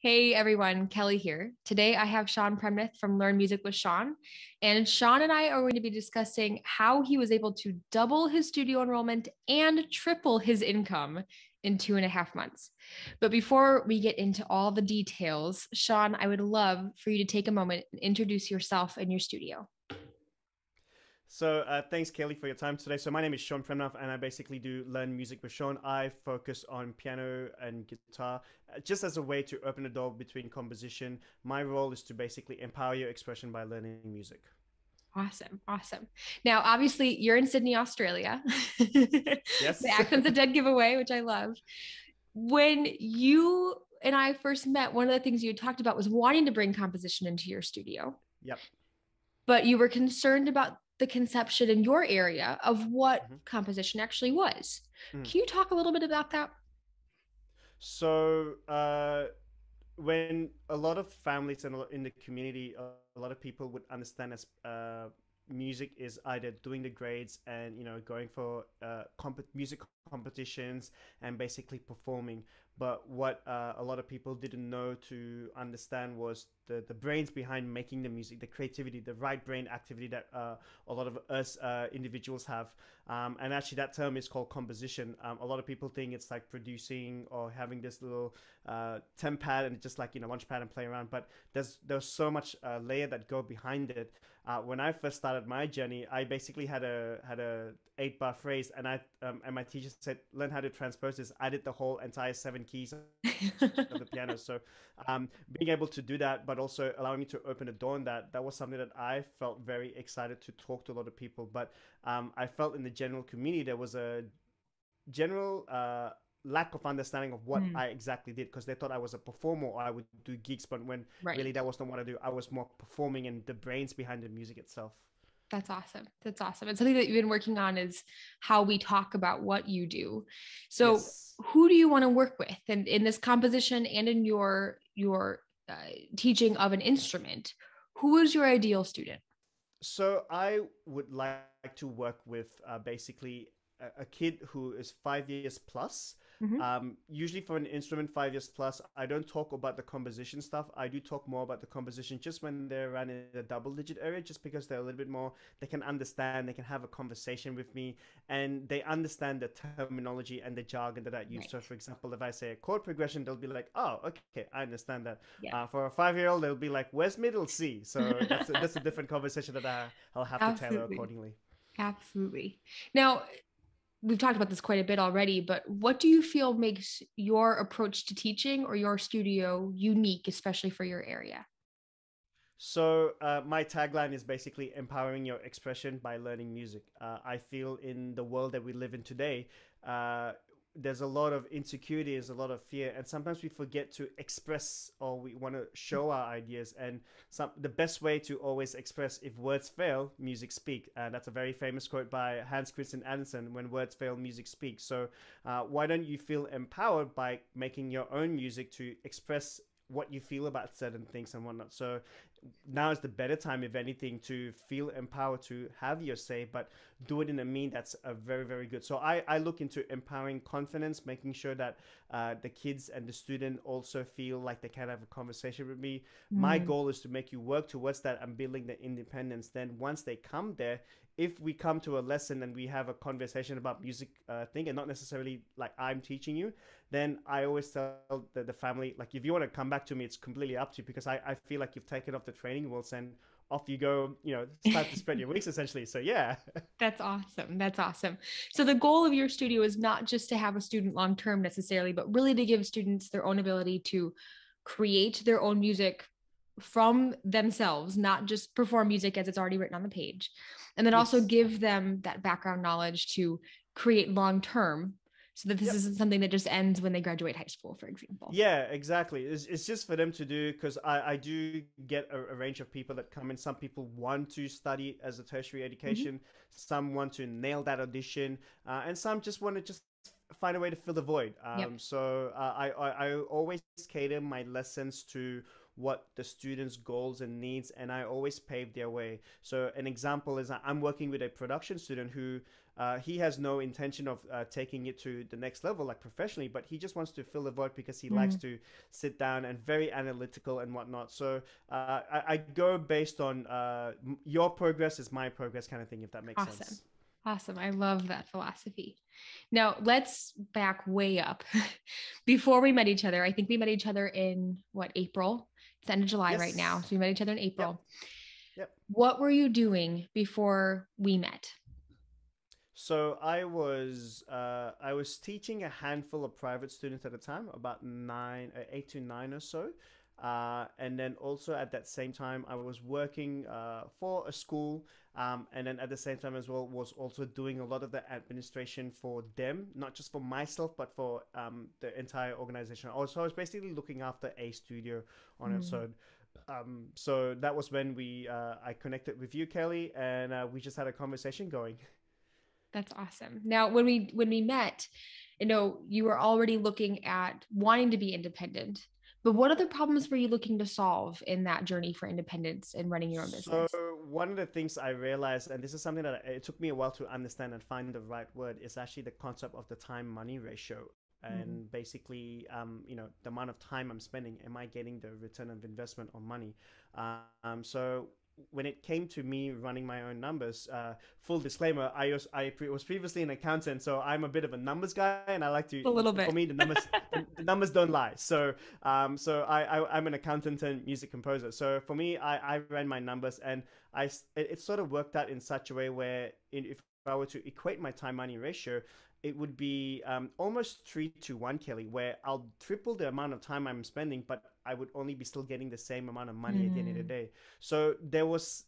Hey everyone, Kelly here. Today I have Shaun from Learn Music with Shaun. And Shaun and I are going to be discussing how he was able to double his studio enrollment and triple his income in 2.5 months. But before we get into all the details, Shaun, I would love for you to take a moment and introduce yourself and your studio. Thanks, Kelly, for your time today. So my name is Shaun Fremnoff, and I basically do Learn Music with Shaun. I focus on piano and guitar, just as a way to open the door between composition. My role is to basically empower your expression by learning music. Awesome. Awesome. Now, obviously, you're in Sydney, Australia. The Yes. accent's a dead giveaway, which I love. When you and I first met, one of the things you had talked about was wanting to bring composition into your studio, Yep. but you were concerned about the conception in your area of what hmm composition actually was. hmm Can you talk a little bit about that? So, when a lot of families and in the community, a lot of people would understand as music is either doing the grades and going for music competitions and basically performing. But what a lot of people didn't know to understand was the brains behind making the music, the creativity, the right brain activity that a lot of us individuals have. And actually, that term is called composition. A lot of people think it's like producing or having this little temp pad and just like launch pad and play around. But there's so much layer that go behind it. When I first started my journey, I basically had a 8-bar phrase, and and my teacher said, "Learn how to transpose this." I did the whole entire 7 keys of the piano. So being able to do that, but also allowing me to open the door on that was something that I felt very excited to talk to a lot of people. But I felt in the general community there was a general lack of understanding of what Mm, I exactly did, because they thought I was a performer or I would do gigs, but when right. really that was not what I do. I was more performing and the brains behind the music itself. That's awesome. That's awesome. And something that you've been working on is how we talk about what you do. So, Yes. who do you want to work with, and in this composition and in your teaching of an instrument? Who is your ideal student? So I would like to work with basically a kid who is 5 years plus. Mhm. Usually for an instrument 5 years plus, I don't talk about the composition stuff. I do talk more about the composition just when they're around in the double digit area, just because they're a little bit more, they can understand, they can have a conversation with me, and they understand the terminology and the jargon that I use. Right. So for example, if I say a chord progression, they'll be like, oh, okay, I understand that. Yeah. For a 5 year old, they'll be like, "Where's middle C?" So that's a different conversation that I'll have to tailor Absolutely. accordingly. Absolutely. Now, we've talked about this quite a bit already, but what do you feel makes your approach to teaching or your studio unique, especially for your area? So my tagline is basically empowering your expression by learning music. I feel in the world that we live in today, uh, there's a lot of insecurity, there's a lot of fear, and sometimes we forget to express, or we want to show our ideas. And the best way to always express, if words fail, music speak. That's a very famous quote by Hans Christian Andersen: "When words fail, music speaks." So why don't you feel empowered by making your own music to express what you feel about certain things and whatnot? So now is the better time, if anything, to feel empowered to have your say, but do it in a mean that's very, very good. So I look into empowering confidence, making sure that the kids and the student also feel like they can have a conversation with me. My Mm, goal is to make you work towards that and building the independence. Then once they come there, if we come to a lesson and we have a conversation about music thing, and not necessarily like I'm teaching you, then I always tell the family, like, if you want to come back to me, it's completely up to you, because I feel like you've taken off the training wheels and off you go, start to spread your wings essentially. So yeah. that's awesome. That's awesome. So the goal of your studio is not just to have a student long term necessarily, but really to give students their own ability to create their own music from themselves, not just perform music as it's already written on the page. And then also Yes. give them that background knowledge to create long term so that this Yep. isn't something that just ends when they graduate high school, for example. Yeah, exactly. It's just for them to do, because I do get a range of people that come in. Some people want to study as a tertiary Mhm. education, some want to nail that audition, and some just want to just find a way to fill the void. Yep. So I always cater my lessons to what the students' goals and needs, and I always pave their way. So an example is I'm working with a production student who he has no intention of taking it to the next level, like professionally, but he just wants to fill the void because he likes Mm, to sit down and very analytical and whatnot. So I go based on your progress is my progress kind of thing, if that makes awesome. sense. Awesome. I love that philosophy. Now, let's back way up. Before we met each other, I think we met each other in what, April? It's the end of July right now. Yes. So we met each other in Yep. April. Yep. What were you doing before we met? So I was teaching a handful of private students at a time, about eight to nine or so, and then also at that same time I was working for a school, and then at the same time as well was also doing a lot of the administration for them, not just for myself but for the entire organization. Also, I was basically looking after a studio on its Mm, own. So that was when we I connected with you, Kelly, and we just had a conversation going. that's awesome. Now, when we met, you were already looking at wanting to be independent. But what other problems were you looking to solve in that journey for independence and running your own So business? one of the things I realized, and this is something that it took me a while to understand and find the right word, is actually the concept of the time-money ratio. Mm, And basically, the amount of time I'm spending, am I getting the return of investment on money? So when it came to me running my own numbers, full disclaimer, was previously an accountant, so I'm a bit of a numbers guy, and I like to. a little For bit. me, the numbers don't lie. I'm an accountant and music composer. So for me, I ran my numbers, and it sort of worked out in such a way where if I were to equate my time money ratio, it would be almost 3 to 1, Kelly, where I'll triple the amount of time I'm spending, but I would only be still getting the same amount of money at the end of the Mm, day. So there was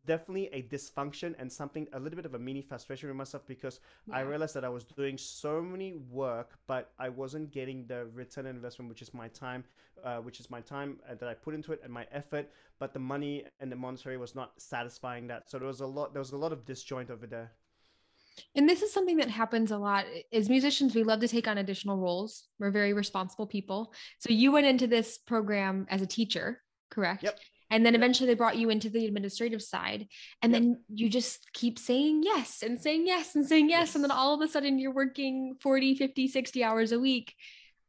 definitely a dysfunction and something a little bit of a mini frustration with myself because I yeah. realized that I was doing so many work, but I wasn't getting the return on investment, which is my time that I put into it and my effort. But the money and the monetary was not satisfying that. So there was a lot of disjoint over there. And this is something that happens a lot. As musicians, we love to take on additional roles. We're very responsible people. So you went into this program as a teacher, correct? Yep. And then Yep. eventually they brought you into the administrative side. And Yep. then you just keep saying yes and saying yes and saying yes. And then Yes. all of a sudden you're working 40, 50, 60 hours a week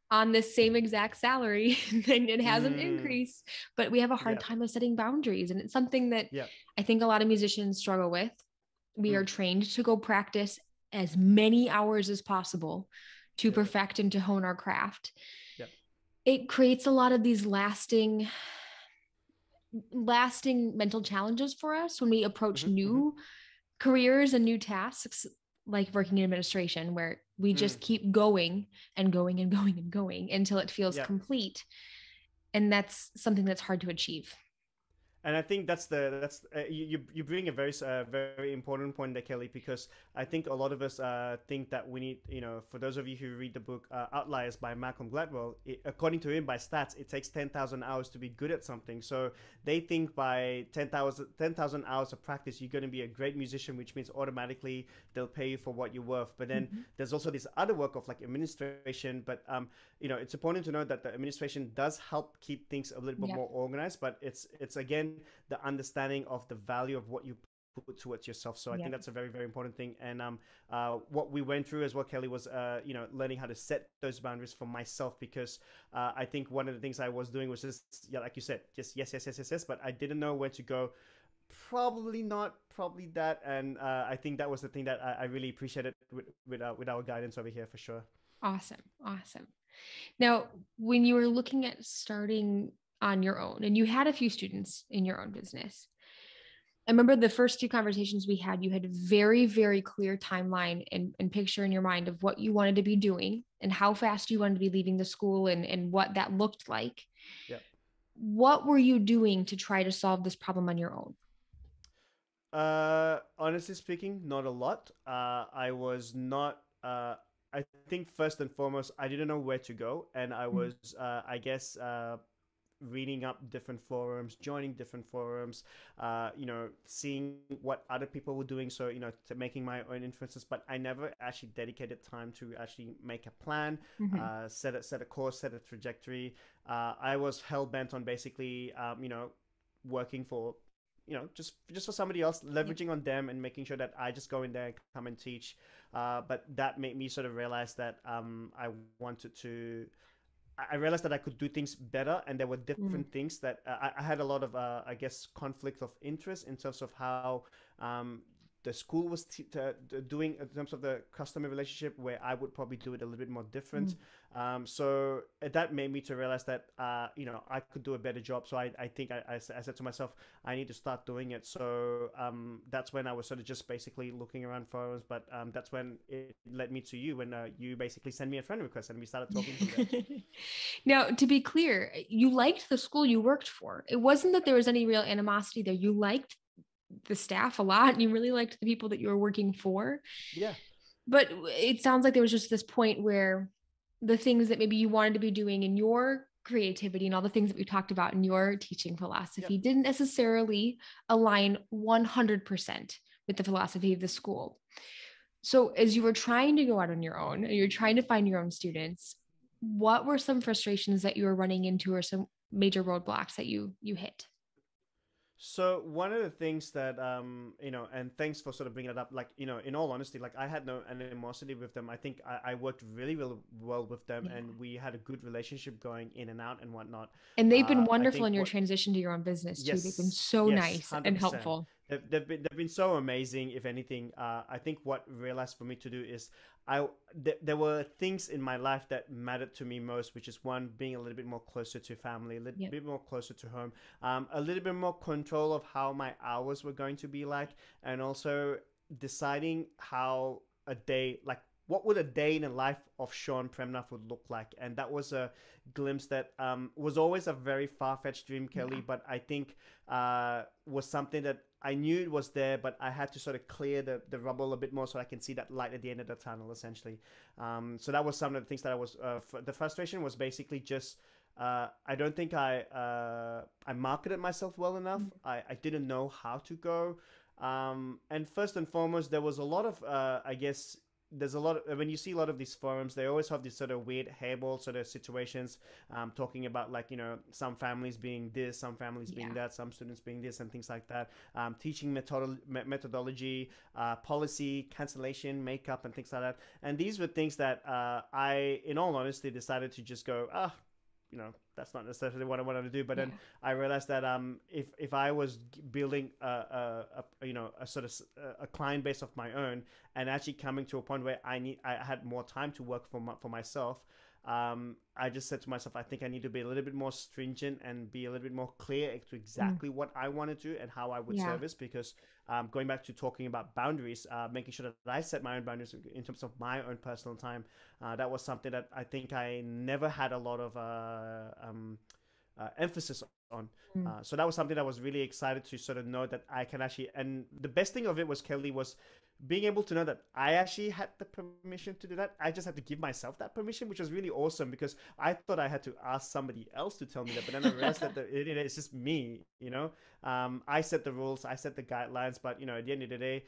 on this same exact salary and it hasn't Mm. increased. But we have a hard Yep. time of setting boundaries. And it's something that Yep. I think a lot of musicians struggle with. We are Mm. trained to go practice as many hours as possible to Yep. perfect and to hone our craft. Yep. It creates a lot of these lasting mental challenges for us when we approach Mm-hmm. Mm-hmm. new careers and new tasks like working in administration where we Mm. just keep going and going and going and going until it feels Yep. complete, and that's something that's hard to achieve. And I think that's you bring a very important point there, Kelly, because I think a lot of us think that we need, for those of you who read the book Outliers by Malcolm Gladwell, according to him, by stats it takes 10,000 hours to be good at something. So they think by 10,000 hours of practice you're going to be a great musician, which means automatically they'll pay you for what you're worth. But then Mm-hmm. there's also this other work of like administration, but it's important to know that the administration does help keep things a little bit Yep. more organized, but it's again the understanding of the value of what you put towards yourself. So I think Yep. that's a very important thing. And what we went through as well, Kelly, was learning how to set those boundaries for myself because I think one of the things I was doing was just, yeah, like you said, just yes, yes, yes, yes, yes, but I didn't know where to go. Probably not, probably that, and I think that was the thing that I really appreciated with our guidance over here for sure. Awesome. Awesome. Now, when you were looking at starting on your own and you had a few students in your own business, I remember the first few conversations we had, you had a very, very clear timeline and picture in your mind of what you wanted to be doing and how fast you wanted to be leaving the school and what that looked like. Yeah. What were you doing to try to solve this problem on your own? Honestly speaking, not a lot. I was not. I think first and foremost, I didn't know where to go, and I Mm, was, I guess, reading up different forums, joining different forums, seeing what other people were doing. So, to making my own influences, but I never actually dedicated time to actually make a plan, Mhm. set a course, set a trajectory. I was hell bent on basically, working for just for somebody else, Yep. leveraging on them and making sure that I just go in there and come and teach. But that made me sort of realize that I wanted to. I realized that I could do things better, and there were Mm. different things that I had a lot of, I guess, conflict of interest in terms of how um, the school was doing in terms of the customer relationship, where I would probably do it a little bit more different. Mm. So that made me to realize that I could do a better job. So I think I said to myself, I need to start doing it. So that's when I was sort of just basically looking around forums, but that's when it led me to you when you basically sent me a friend request and we started talking from there. Now, to be clear, you liked the school you worked for. It wasn't that there was any real animosity there. You liked the staff a lot and you really liked the people that you were working for. Yeah. But it sounds like there was just this point where the things that maybe you wanted to be doing in your creativity and all the things that we talked about in your teaching Yep. philosophy didn't necessarily align 100% with the philosophy of the school. So, as you were trying to go out on your own, and you're trying to find your own students, what were some frustrations that you were running into, or some major roadblocks that you hit? So one of the things that and thanks for sort of bringing it up. Like, in all honesty, like I had no animosity with them. I think I worked really, really well with them, Yeah. and we had a good relationship going in and out and whatnot. And they've been I wonderful think in your what transition to your own business too. They've been Yes, so yes, nice and 100%. helpful. They've been so amazing. If anything, I think what realized for me to do is there were things in my life that mattered to me most, which is one, being a little bit more closer to family, a little Yep. bit more closer to home, a little bit more control of how my hours were going to be like, and also deciding how a day, like what would a day in the life of Shaun Premnath would look like. And that was a glimpse that was always a very far-fetched dream, Kelly, Yeah. but I think was something that I knew it was there, but I had to sort of clear the rubble a bit more so I can see that light at the end of the tunnel, essentially. So that was some of the things that I was. The frustration was basically just I don't think I marketed myself well enough. Mm. I didn't know how to go. And first and foremost, there was a lot of I guess there's a lot of, when you see a lot of these forums, they always have these sort of weird hairball sort of situations, talking about, like, some families being this, some families being Yeah. that, some students being this, and things like that. Teaching methodology, policy, cancellation, makeup, and things like that. And these were things that I, in all honesty, decided to just go, that's not necessarily what I wanted to do. But then Yeah. I realized that if I was building a sort of a client base of my own, and actually coming to a point where I had more time to work for myself. I just said to myself, I think I need to be a little bit more stringent and be a little bit more clear as to Mm. exactly what I want to do and how I would Yeah. service. Because going back to talking about boundaries, making sure that I set my own boundaries in terms of my own personal time, that was something that I think I never had a lot of emphasis on. Mm. So that was something that I was really excited to sort of know that I can actually. And the best thing of it was, Kelly, was being able to know that I actually had the permission to do that. I just had to give myself that permission, which was really awesome, because I thought I had to ask somebody else to tell me that, but then I realized that it's just me. I set the rules, I set the guidelines, but at the end of the day,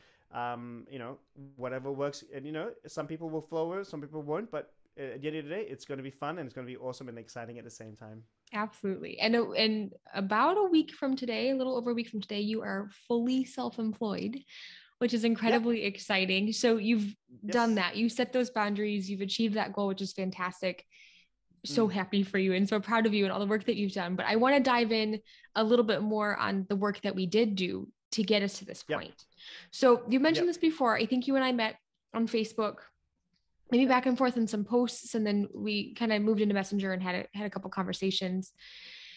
whatever works, and some people will follow, some people won't, but at the end of the day, it's going to be fun and it's going to be awesome and exciting at the same time. Absolutely. And about a week from today, a little over a week from today, you are fully self-employed, which is Yep. incredibly exciting. So you've done Yes. that. You set those boundaries, you've achieved that goal, which is fantastic. So Mm. happy for you and so proud of you and all the work that you've done. But I want to dive in a little bit more on the work that we did do to get us to this Yep. point. So you mentioned Yep. this before. I think you and I met on Facebook, maybe Yep. back and forth in some posts, and then we kind of moved into Messenger and had a couple conversations.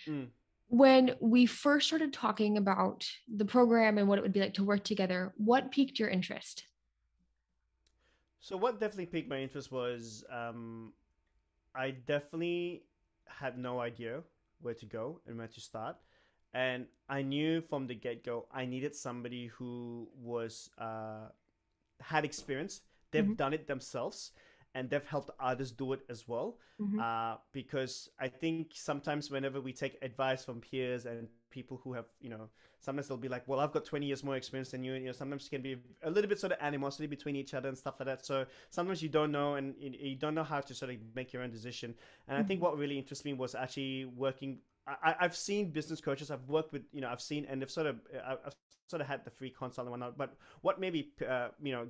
Mm. When we first started talking about the program and what it would be like to work together, what piqued your interest? So what definitely piqued my interest was I definitely had no idea where to go and where to start. And I knew from the get go I needed somebody who was had experience. They've Mhm. done it themselves, and they've helped others do it as well. Mhm. Because I think sometimes whenever we take advice from peers and people who have, sometimes they'll be like, well, I've got 20 years more experience than you. And, sometimes it can be a little bit sort of animosity between each other and stuff like that. So sometimes you don't know, and you don't know how to sort of make your own decision. And I think Mhm. what really interests me was actually working. I've seen business coaches. I've worked with, I've seen, and they've sort of, I've sort of had the free consult and whatnot. But what made me,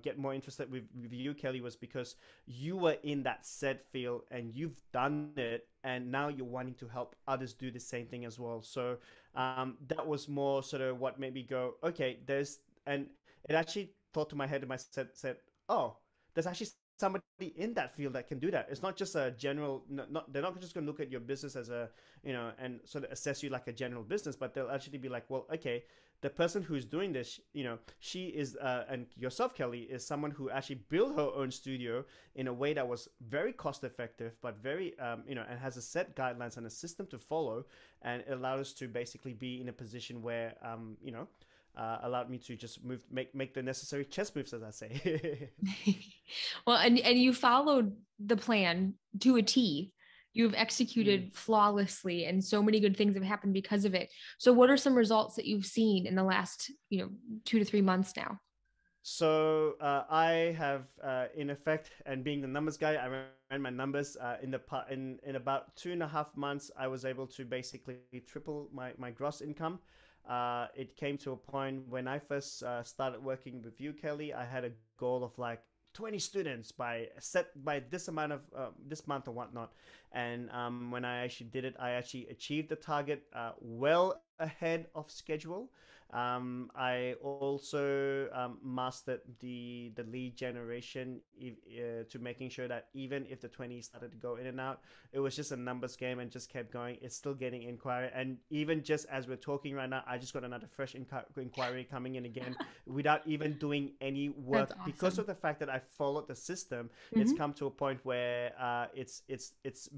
get more interested with you, Kelly, was because you were in that said field and you've done it, and now you're wanting to help others do the same thing as well. So that was more sort of what made me go, okay, and it actually thought to my head and I said, oh, there's actually somebody in that field that can do that. It's not just a general, not they're not just going to look at your business as a, and sort of assess you like a general business, but they'll actually be like, well, okay, the person who's doing this, she is, and yourself, Kelly, is someone who actually built her own studio in a way that was very cost effective, but very, and has a set guidelines and a system to follow, and it allowed us to basically be in a position where, allowed me to just make the necessary chess moves, as I say. Well, and you followed the plan to a T. You've Mm. executed flawlessly, and so many good things have happened because of it. So, what are some results that you've seen in the last, 2 to 3 months now? So I have, in effect, and being the numbers guy, I ran my numbers in about 2.5 months. I was able to basically triple my gross income. It came to a point when I first started working with you, Kelly. I had a goal of like 20 students by this amount of this month or whatnot. And when I actually did it, I actually achieved the target well ahead of schedule. I also mastered the lead generation, to making sure that even if the 20 started to go in and out, it was just a numbers game and just kept going. It's still getting inquiry, and even just as we're talking right now, I just got another fresh inquiry coming in again without even doing any That's work, because awesome. of the fact that I followed the system. It's Hmm. come to a point where it's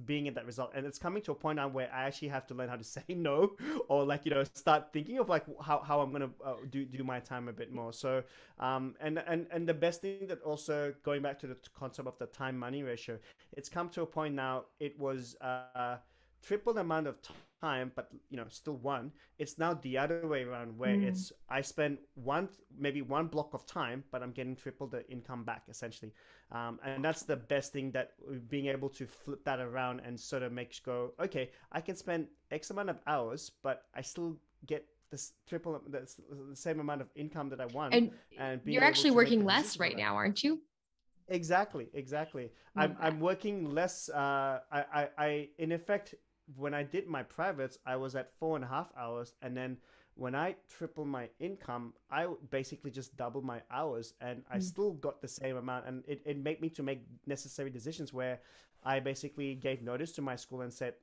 being in that result, and it's coming to a point now where I actually have to learn how to say no, or like, start thinking of like how I'm gonna do my time a bit more. So and the best thing, that also going back to the concept of the time money ratio, it's come to a point now. It was triple the amount of time, but still one. It's now the other way around, where Mm. it's I spend maybe one block of time, but I'm getting triple the income back, essentially. And that's the best thing, that being able to flip that around and sort of makes go, okay, I can spend X amount of hours, but I still get this triple the same amount of income that I want, And and being you're able actually to make working the less decisions on right that. now, aren't you? Exactly. I'm Love that. I'm working less. I in effect, when I did my privates, I was at 4.5 hours, and then when I tripled my income, I basically just doubled my hours, and I Mm. still got the same amount, and it made me to make necessary decisions where I basically gave notice to my school and said,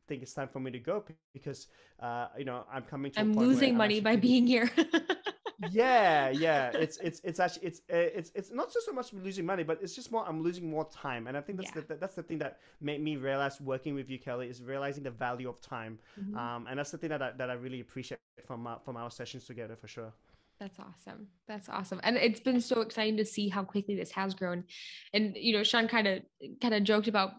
think it's time for me to go, because I'm coming to a I'm point where losing I'm money actually by feeling. being here. Yeah. It's actually it's not just so much losing money, but it's just more, I'm losing more time, and I think Yeah. that's the thing that made me realize, working with you, Kelly, is realizing the value of time. Mhm. And that's the thing that I really appreciate from our sessions together, for sure. That's awesome. That's awesome. And it's been so exciting to see how quickly this has grown. And Sean kind of joked about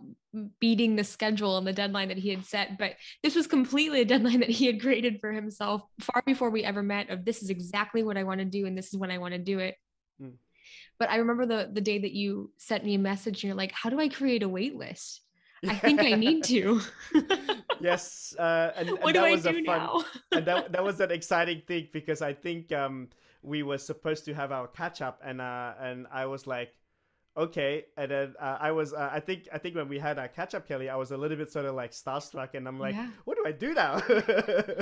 beating the schedule and the deadline that he had set, but this was completely a deadline that he had created for himself far before we ever met, of this is exactly what I want to do and this is when I want to do it. Mm. But I remember the day that you sent me a message and you're like, "How do I create a wait list? I think I Yeah. need to." Yes, What and do that I was a do fun, now? and that was an exciting thing, because I think we were supposed to have our catch up, and I was like, okay, and then I think when we had our catch up, Kelly, I was a little bit sort of like starstruck, and I'm like, Yeah. what do I do now?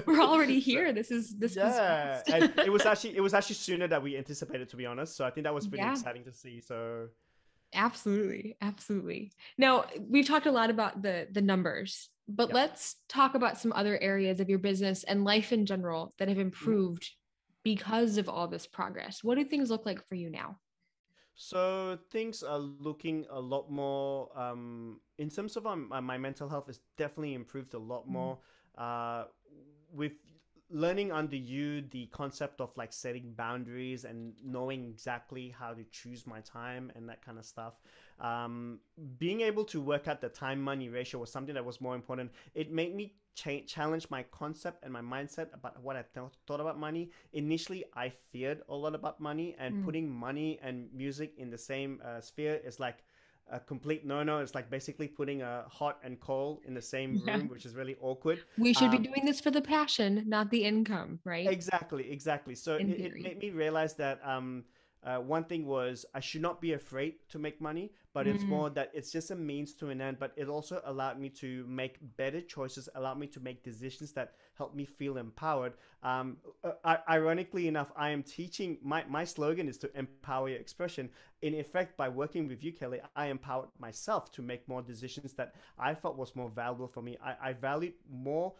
We're already So here. This was yeah, fast. and it was actually sooner than we anticipated, to be honest. So I think that was really Yeah. exciting to see. So Absolutely, absolutely. Now, we've talked a lot about the numbers, but yep. let's talk about some other areas of your business and life in general that have Mhm. improved because of all this progress. What do things look like for you now? So things are looking a lot more, in terms of my mental health is definitely improved a lot Mm. more. Uh, with learning under you the concept of like setting boundaries and knowing exactly how to choose my time and that kind of stuff. um, Being able to work out the time money ratio was something that was more important. It made me challenge my concept and my mindset about what I thought about money. Initially I feared a lot about money, and Mm. putting money and music in the same sphere is like a complete no-no. It's like basically putting a hot and cold in the same Yeah. room, which is really awkward. We should be um, doing this for the passion, not the income, right? Exactly, exactly. So In it theory. made me realize that one thing was I should not be afraid to make money, but it's Mm. more that it's just a means to an end. But it also allowed me to make better choices, allowed me to make decisions that help me feel empowered. Ironically enough, I am teaching, my slogan is to empower your expression. In effect, by working with you, Kelly, I empowered myself to make more decisions that I felt was more valuable for me. I valued more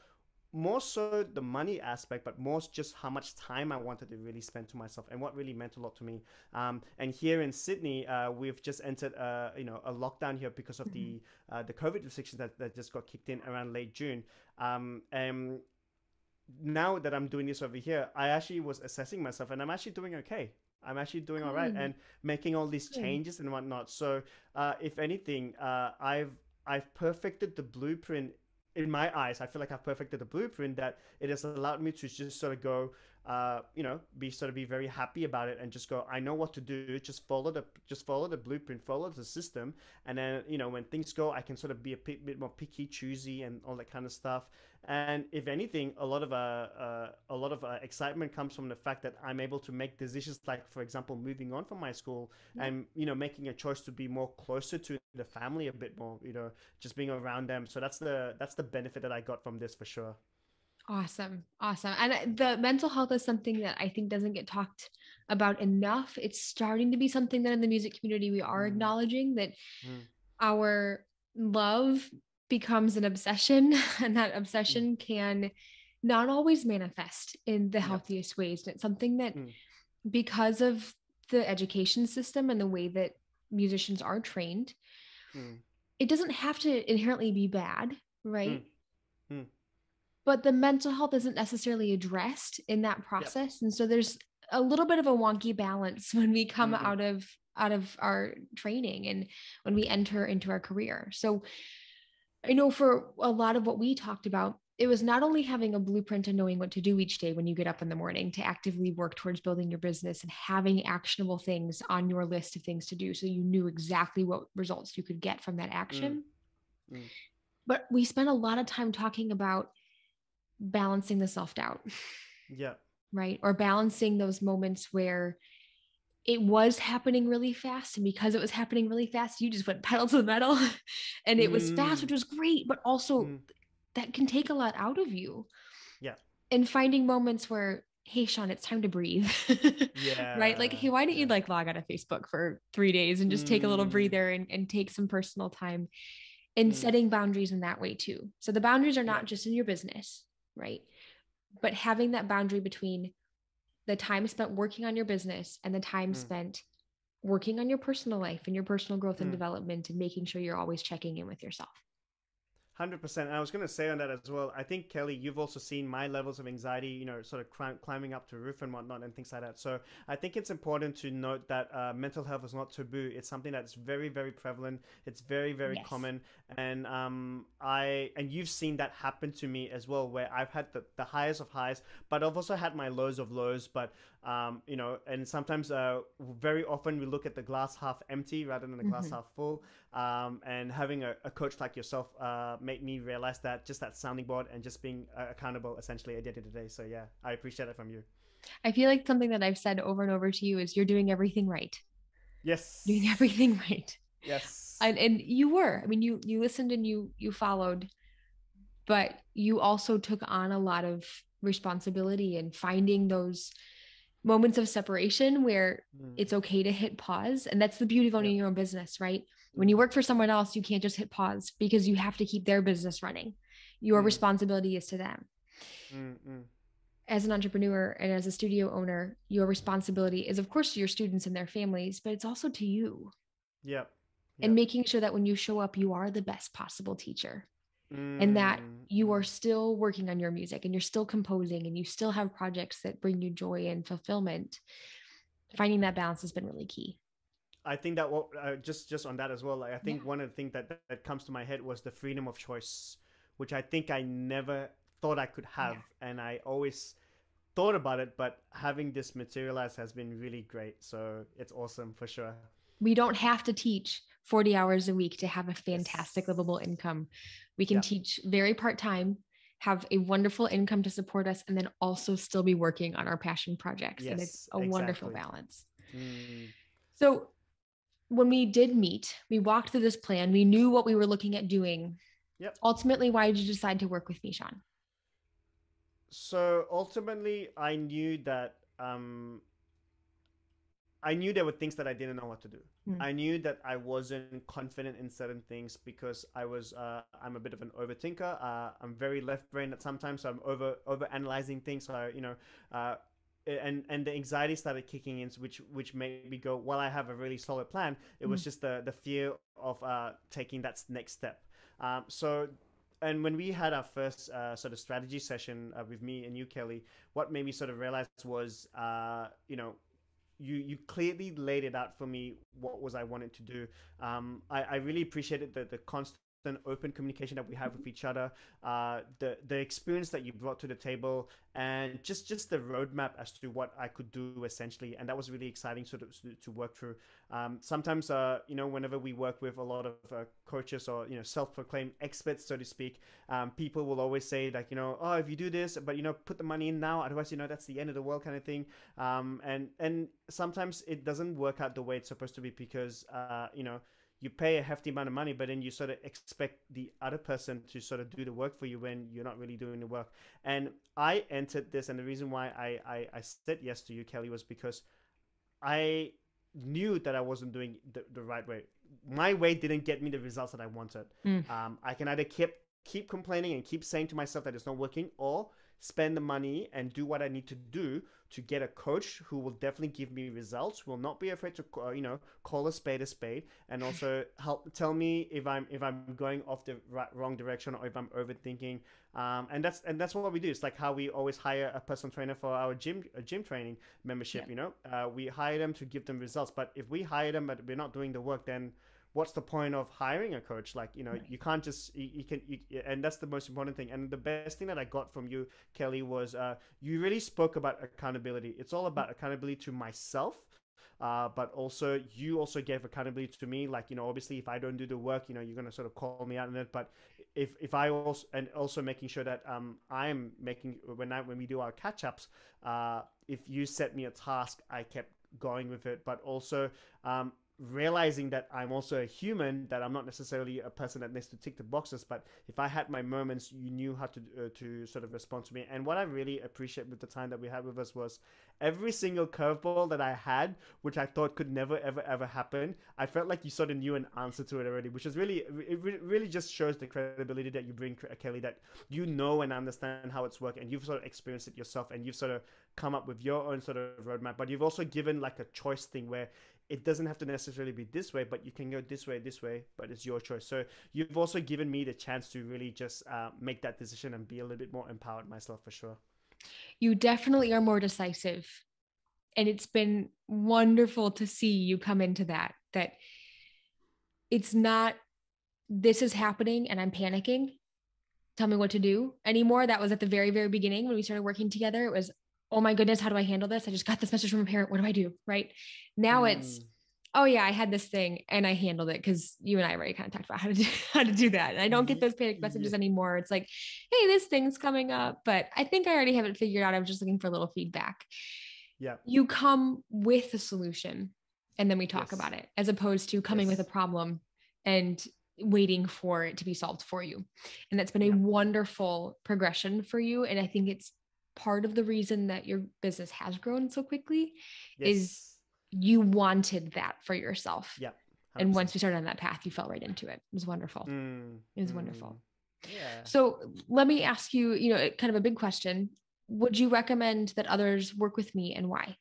so the money aspect, but more just how much time I wanted to really spend to myself and what really meant a lot to me. And here in Sydney, we've just entered, a lockdown here because of Mhm. the COVID restrictions that just got kicked in around late June. And now that I'm doing this over here, I actually was assessing myself, and I'm actually doing okay. I'm actually doing all right, Good. and making all these Good. changes and whatnot. So, if anything, I've perfected the blueprint in my eyes. I feel like I've perfected the blueprint that it has allowed me to just sort of go, be very happy about it, and just go. I know what to do. Just follow the blueprint, follow the system, and then when things go, I can sort of be a bit more picky, choosy, and all that kind of stuff. And if anything, a lot of excitement comes from the fact that I'm able to make decisions, like for example, moving on from my school, Yeah. and making a choice to be more closer to the family a bit more. Just being around them. So that's the benefit that I got from this for sure. Awesome. Awesome. And the mental health is something that I think doesn't get talked about enough. It's starting to be something that in the music community we are Mm, acknowledging that mm, our love becomes an obsession, and that mm, obsession can not always manifest in the yeah. healthiest ways. And it's something that, Mm, because of the education system and the way that musicians are trained, mm, it doesn't have to inherently be bad, mm, right? mm, But the mental health isn't necessarily addressed in that yep. process. And so there's a little bit of a wonky balance when we come Mm, out of our training and when we enter into our career. So I know for a lot of what we talked about, it was not only having a blueprint and knowing what to do each day when you get up in the morning to actively work towards building your business and having actionable things on your list of things to do so you knew exactly what results you could get from that mm, action. mm, But we spent a lot of time talking about balancing the self doubt, yep. right? Or balancing those moments where it was happening really fast. And because it was happening really fast, you just went pedal to the metal and it was fast, which Mm, was great, but also mm, that can take a lot out of you. yeah. And finding moments where, hey, Shaun, it's time to breathe, right? Like, Yeah. hey, why don't you Yeah. like log out of Facebook for 3 days and just take a little Mm, breather and take some personal time, and mm, setting boundaries in that way too. So the boundaries are not yep. just in your business, right? But having that boundary between the time spent working on your business and the time Mm, spent working on your personal life and your personal growth and mm. development and making sure you're always checking in with yourself. 100%. And I was going to say on that as well. I think, Kelly, you've also seen my levels of anxiety, sort of climbing up to roof and whatnot and things like that. So I think it's important to note that mental health is not taboo. It's something that's very, very prevalent. It's very, very Yes. common. And and you've seen that happen to me as well, where I've had the highest of highs, but I've also had my lows of lows. But and sometimes, very often we look at the glass half empty rather than the glass Mm-hmm. half full. And having a coach like yourself made me realize that just that sounding board and just being accountable essentially at the end of the day. So yeah, I appreciate it from you. I feel like something that I've said over and over to you is you're doing everything right. Doing Yes. everything right. Yes. And you were. I mean, you listened and you followed, but you also took on a lot of responsibility and finding those moments of separation where Mm. it's okay to hit pause. And that's the beauty of owning Yep. your own business, right? When you Mm. work for someone else, you can't just hit pause because you have to keep their business running. Your Mm. responsibility is to them. Mm. Mm. As an entrepreneur and as a studio owner, your responsibility is, of course, to your students and their families, but it's also to you. Yep. And Yep. making sure that when you show up, you are the best possible teacher. and that Mm, you are mm. still working on your music and you're still composing and you still have projects that bring you joy and fulfillment. Finding that balance has been really key. I think that what just on that as well. Like, I Yeah. think one of the things that comes to my head was the freedom of choice, which I think I never thought I could Yeah. have, and I always thought about it. But having this materialize has been really great. So it's awesome for sure. We don't have to teach 40 hours a week to have a fantastic Yes. livable income. We can Yeah. teach very part time, have a wonderful income to support us, and then also still be working on our passion projects. And it's Yes. a wonderful Exactly. balance. Mm. So, when we did meet, we walked through this plan, we knew what we were looking at doing. Yep. Ultimately, why did you decide to work with me, Shaun? So ultimately, I knew there were things that I didn't know what to do. Mm. I knew that I wasn't confident in certain things because I'm a bit of an overthinker. I'm very left brained at sometimes, so I'm over analyzing things. So uh, and the anxiety started kicking in, which made me go. While I have a really solid plan, it Mm. was just the fear of taking that next step. So and when we had our first sort of strategy session with me and you, Kelly, what made me sort of realize was, you clearly laid it out for me what was I wanted to do. I really appreciated the constant open communication that we have with each other, the experience that you brought to the table, and just the roadmap as to what I could do essentially, and that was really exciting sort of to work through. Sometimes, whenever we work with a lot of coaches or self-proclaimed experts, so to speak, people will always say like, oh, if you do this, but put the money in now, otherwise that's the end of the world kind of thing. And sometimes it doesn't work out the way it's supposed to be because you pay a hefty amount of money, but then you sort of expect the other person to sort of do the work for you when you're not really doing the work. And I entered this, and the reason why I said yes to you, Kelly, was because I knew that I wasn't doing the right way. My way didn't get me the results that I wanted. Mm. I can either keep complaining and keep saying to myself that it's not working, or spend the money and do what I need to do to get a coach who will definitely give me results, will not be afraid to call a spade, and also help tell me if I'm going off the wrong direction or if I'm overthinking. And that's what we do. It's like how we always hire a personal trainer for our gym training Yeah. membership. We hire them to give them results, but if we hire them but we're not doing the work, then what's the point of hiring a coach? Like, Right. you can't just you can you, and that's the most important thing. And the best thing that I got from you, Kelly, was you really spoke about accountability. It's all about accountability to myself, but also you also gave accountability to me. Like, obviously, if I don't do the work, you're gonna sort of call me out on it. But if I also, and also making sure that I'm making when we do our catch ups, if you set me a task, I kept going with it. But also realizing that I'm also a human, that I'm not necessarily a person that needs to tick the boxes, but if I had my moments, you knew how to sort of respond to me. And what I really appreciate with the time that we had with us was every single curveball that I had, which I thought could never ever ever happen, I felt like you sort of knew an answer to it already, which is really just shows the credibility that you bring, Kelly, that you know and understand how it's working, and you've sort of experienced it yourself, and you've sort of come up with your own sort of roadmap, but you've also given like a choice thing where it doesn't have to necessarily be this way, but you can go this way, but it's your choice. So you've also given me the chance to really just make that decision and be a little bit more empowered myself for sure. You definitely are more decisive. And it's been wonderful to see you come into that it's not, this is happening and I'm panicking, tell me what to do anymore. That was at the very, very beginning when we started working together. It was, oh my goodness, how do I handle this? I just got this message from a parent. What do I do? Right now it's, Mm. oh yeah, I had this thing and I handled it because you and I already kind of talked about how to do that. And I don't get those panic Yeah. messages anymore. It's like, hey, this thing's coming up, but I think I already have it figured out. I was just looking for a little feedback. Yeah. You come with a solution and then we talk Yes. about it, as opposed to coming with a Yes. problem and waiting for it to be solved for you. And that's been a Yeah. wonderful progression for you. And I think it's part of the reason that your business has grown so quickly is Yes. you wanted that for yourself. Yeah. And 100%. once we started on that path, you fell right into it. It was wonderful. Mm. It was Mm. wonderful. Yeah. So let me ask you, kind of a big question. Would you recommend that others work with me and why?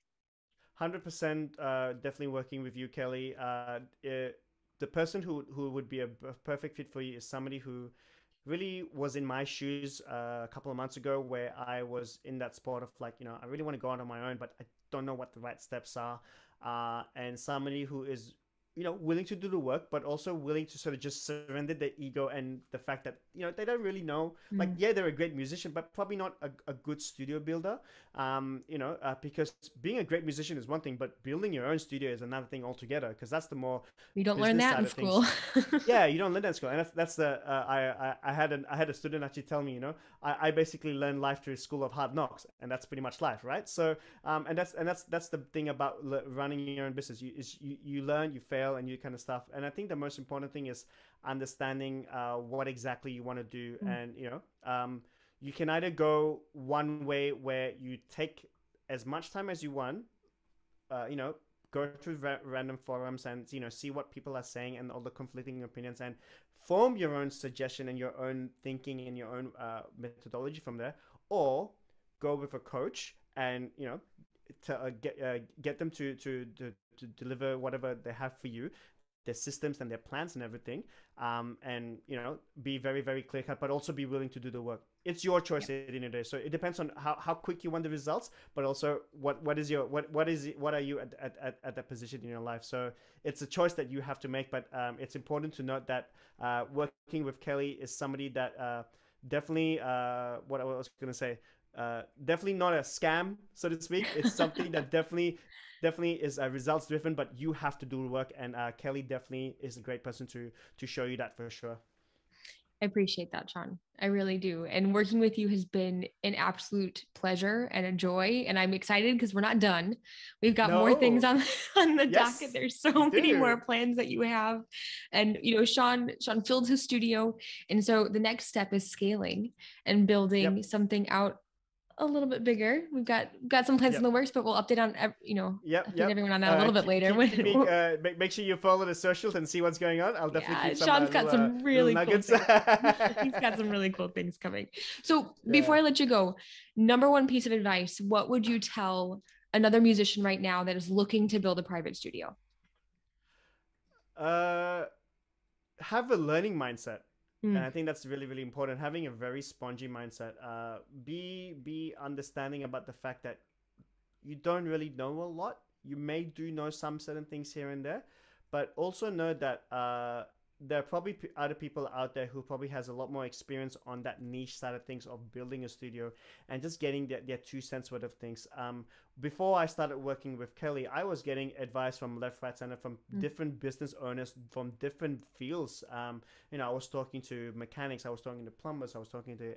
100% definitely working with you, Kelly. The person who would be a perfect fit for you is somebody who really was in my shoes a couple of months ago, where I was in that spot of like, I really want to go out on my own, but I don't know what the right steps are. And somebody who is, willing to do the work, but also willing to sort of just surrender their ego and the fact that, they don't really know, like, Mm. yeah, they're a great musician, but probably not a good studio builder. Because being a great musician is one thing, but building your own studio is another thing altogether, because that's the more We don't learn business that in side of things. school. Yeah, you don't learn that in school, and that's the I had a student actually tell me, I basically learned life through school of hard knocks, and that's pretty much life, right? So, and that's the thing about running your own business. You learn, you fail, and you kind of stuff. And I think the most important thing is understanding what exactly you want to do, Mm. and you can either go one way where you take as much time as you want, go through random forums and see what people are saying and all the conflicting opinions, and form your own suggestion and your own thinking and your own methodology from there, or go with a coach and to get them to deliver whatever they have for you, their systems and their plans and everything, and be very very clear cut, but also be willing to do the work. It's your choice Yep. at the end of the day, so it depends on how quick you want the results, but also what are you at that position in your life. So it's a choice that you have to make, but it's important to note that working with Kelly is somebody that definitely what I was going to say, definitely not a scam, so to speak. It's something that definitely is results driven, but you have to do the work, and Kelly definitely is a great person to show you that for sure. I appreciate that, Shaun. I really do. And working with you has been an absolute pleasure and a joy. And I'm excited because we're not done. We've got more things No. on on the docket. Yes, There's we so many more do. plans that you have. And Shaun filled his studio. And so the next step is scaling and building Yep. something out a little bit bigger. We've got some plans in Yep. the works, but we'll update on Yep, update yep. everyone on that a little bit later. Keep me. Make sure you follow the socials and see what's going on. I'll definitely Yeah, keep some Shaun's got some little really cool nuggets. things. He's got some really cool things coming. So before Yeah. I let you go, number one piece of advice, what would you tell another musician right now that is looking to build a private studio? Uh, have a learning mindset, and Mm. I think that's really really important. Having a very spongy mindset. Be understanding about the fact that you don't really know a lot. You may do know some certain things here and there, but also know that there are probably other people out there who probably has a lot more experience on that niche side of things of building a studio and just getting their 2 cents worth of things. Before I started working with Kelly, I was getting advice from left, right, center, from Mm. different business owners from different fields. I was talking to mechanics, I was talking to plumbers, I was talking to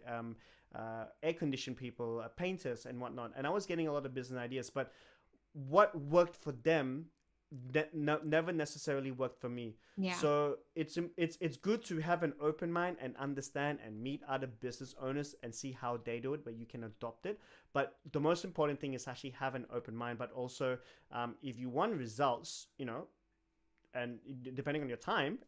air conditioned people, painters, and whatnot. And I was getting a lot of business ideas, but what worked for them never necessarily worked for me. Yeah. So it's good to have an open mind and understand and meet other business owners and see how they do it, but you can adopt it. But the most important thing is actually have an open mind, but also if you want results, and depending on your time,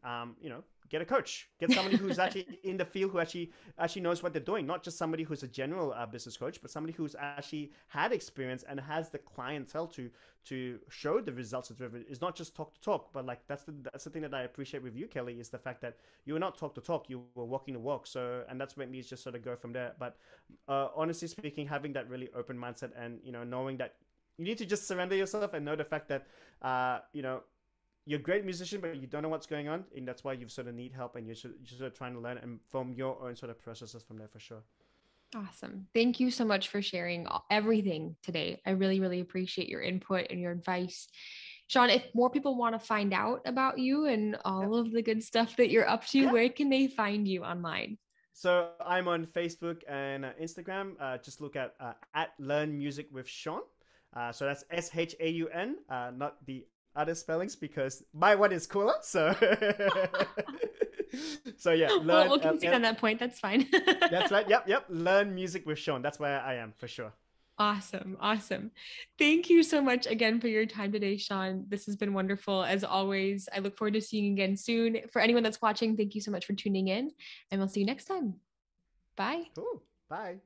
get a coach, get somebody who's actually in the field, who actually knows what they're doing, not just somebody who's a general business coach, but somebody who's actually had experience and has the clientele to show the results of it. It's not just talk to talk, but like that's the thing that I appreciate with you, Kelly, is the fact that you were not talk to talk, you were walking the walk. So, and that's made me just sort of go from there. But honestly speaking, having that really open mindset, and knowing that you need to just surrender yourself and know the fact that you're a great musician, but you don't know what's going on, and that's why you sort of need help, and you're sort of trying to learn and form your own sort of processes from there for sure. Awesome. Thank you so much for sharing everything today. I really, really appreciate your input and your advice. Shaun, if more people want to find out about you and Yep. all of the good stuff that you're up to, Yeah. where can they find you online? So I'm on Facebook and Instagram. Just look at Learn Music with Shaun. So that's SHAUN, not the other spellings, because my one is cooler. So so yeah, Well, learn. we'll concede on that point. That's fine. That's right. Yep. Learn Music with Shaun. That's where I am for sure. Awesome. Awesome. Thank you so much again for your time today, Shaun. This has been wonderful as always. I look forward to seeing you again soon. For anyone that's watching, thank you so much for tuning in, and we'll see you next time. Bye. Cool. Bye.